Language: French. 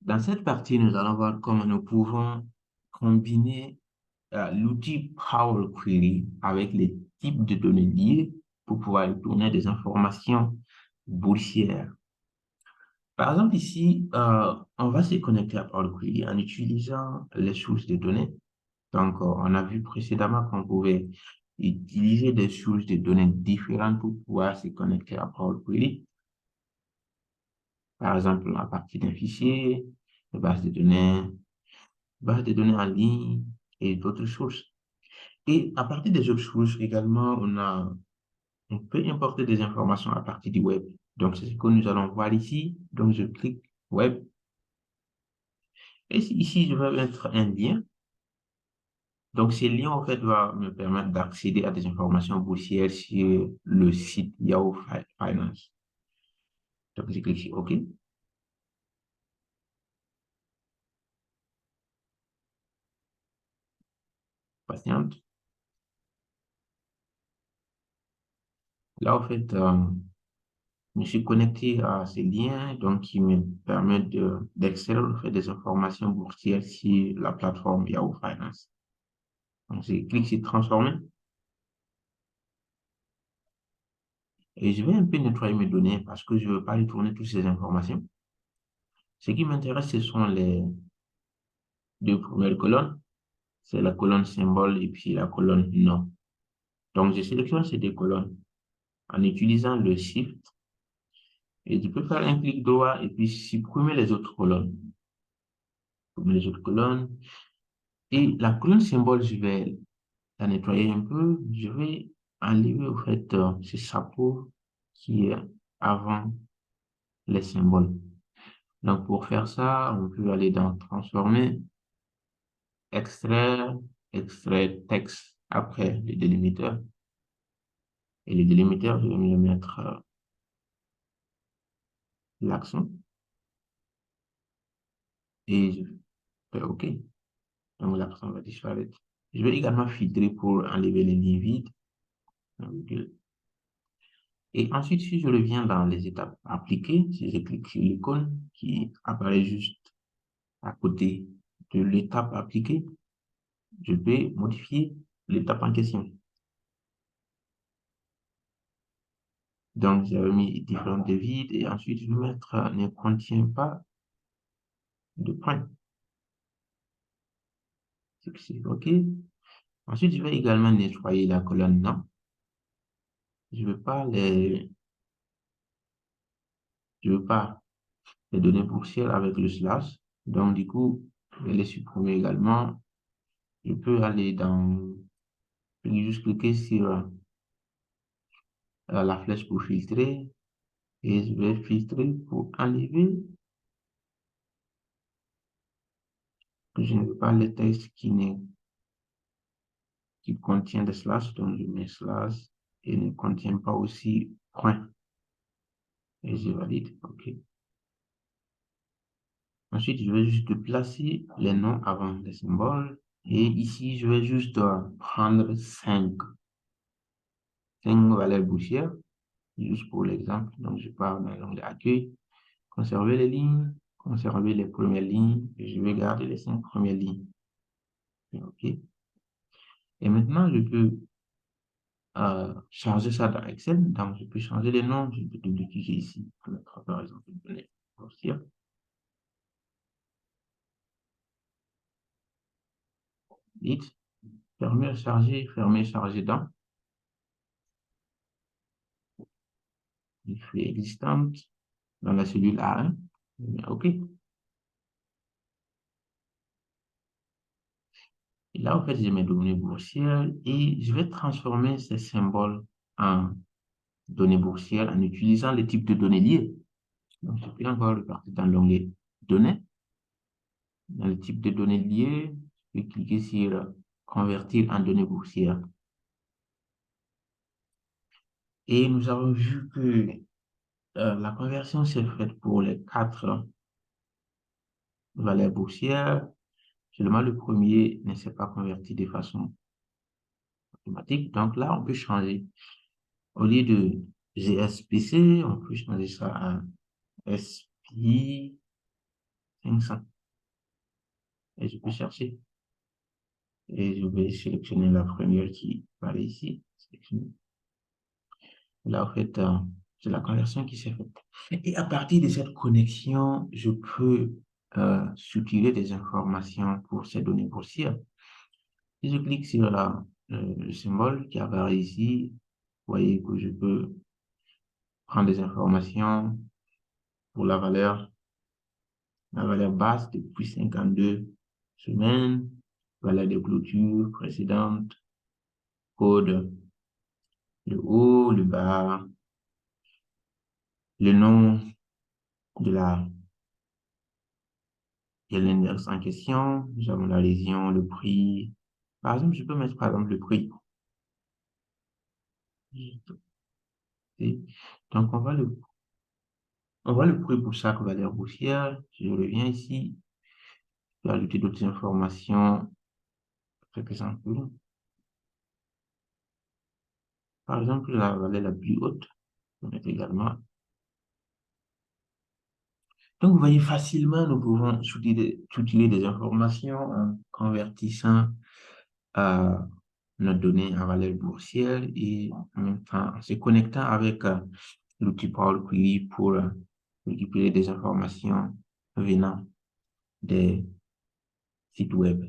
Dans cette partie, nous allons voir comment nous pouvons combiner l'outil Power Query avec les types de données liées pour pouvoir tourner des informations boursières. Par exemple, ici, on va se connecter à Power Query en utilisant les sources de données. Donc, on a vu précédemment qu'on pouvait utiliser des sources de données différentes pour pouvoir se connecter à Power Query. Par exemple, à partir d'un fichier, de base de données en ligne et d'autres sources. Et à partir des autres sources également, on peut importer des informations à partir du web. Donc, c'est ce que nous allons voir ici. Donc, je clique web. Et ici, je vais mettre un lien. Donc, ce lien, en fait, va me permettre d'accéder à des informations boursières sur le site Yahoo Finance. Donc, je clique sur OK. Patiente. Là, en fait, je me suis connecté à ce lien, donc qui me permet d'extraire en fait, des informations boursières sur la plateforme Yahoo Finance. Donc, je clique sur transformer et je vais un peu nettoyer mes données parce que je ne veux pas retourner toutes ces informations. Ce qui m'intéresse, ce sont les deux premières colonnes. C'est la colonne symbole et puis la colonne nom. Donc, je sélectionne ces deux colonnes en utilisant le Shift et je peux faire un clic droit et puis supprimer les autres colonnes. Supprimer les autres colonnes. Et la colonne symbole, je vais la nettoyer un peu. Je vais enlever au fait ce chapeau qui est avant les symboles. Donc, pour faire ça, on peut aller dans Transformer, Extraire, Extraire texte après le délimiteur. Et le délimiteur, je vais me le mettre l'accent et je fais OK. Donc, l'accent va disparaître. Je vais également filtrer pour enlever les lignes vides. Et ensuite, si je reviens dans les étapes appliquées, si je clique sur l'icône qui apparaît juste à côté de l'étape appliquée, je peux modifier l'étape en question. Donc, j'avais mis différentes vides et ensuite, je vais mettre ne contient pas de points. C'est OK. Ensuite, je vais également nettoyer la colonne non. Je veux pas les données boursières avec le slash. Donc, du coup, je vais les supprimer également. Je peux aller je vais juste cliquer sur la flèche pour filtrer et je vais filtrer pour enlever. Je ne veux pas les textes qui contient des slash, donc je mets slash et ne contient pas aussi point. Et je valide. OK. Ensuite, je vais juste placer les noms avant les symboles. Et ici, je vais juste prendre 5 valeurs boursières, juste pour l'exemple. Donc, je pars dans l'onglet accueil, conserver les lignes, conserver les premières lignes, et je vais garder les 5 premières lignes. OK. Et maintenant, je peux changer ça dans Excel. Donc, je peux changer les noms. Je peux double-cliquer ici pour mettre, par exemple, une donnée boursière. Vite. Fermer, charger dans. Il fait existante dans la cellule A1. OK. Et là, en fait, j'ai mes données boursières et je vais transformer ces symboles en données boursières en utilisant les types de données liées. Donc, je peux encore repartir dans l'onglet données. Dans le type de données liées, je vais cliquer sur convertir en données boursières. Et nous avons vu que la conversion s'est faite pour les 4 valeurs boursières. Seulement le premier ne s'est pas converti de façon automatique. Donc là, on peut changer. Au lieu de GSPC, on peut changer ça à SPI 500. Et je peux chercher. Et je vais sélectionner la première qui apparaît ici. Sélectionner. Là, en fait, c'est la conversion qui s'est faite. Et à partir de cette connexion, je peux soutirer des informations pour ces données boursières. Si je clique sur le symbole qui apparaît ici, vous voyez que je peux prendre des informations pour la valeur basse depuis 52 semaines, valeur de clôture précédente, code, le haut, le bas, le nom de l'index en question, nous avons la lésion, le prix. Par exemple, je peux mettre par exemple le prix. Donc, on voit le prix pour chaque valeur boursière. Je reviens ici, je vais ajouter d'autres informations très simples. Par exemple, la valeur la plus haute, je vais mettre également. Donc, vous voyez facilement, nous pouvons utiliser des informations en convertissant nos données en valeur boursière et en même temps en se connectant avec l'outil Power Query pour récupérer des informations venant des sites web.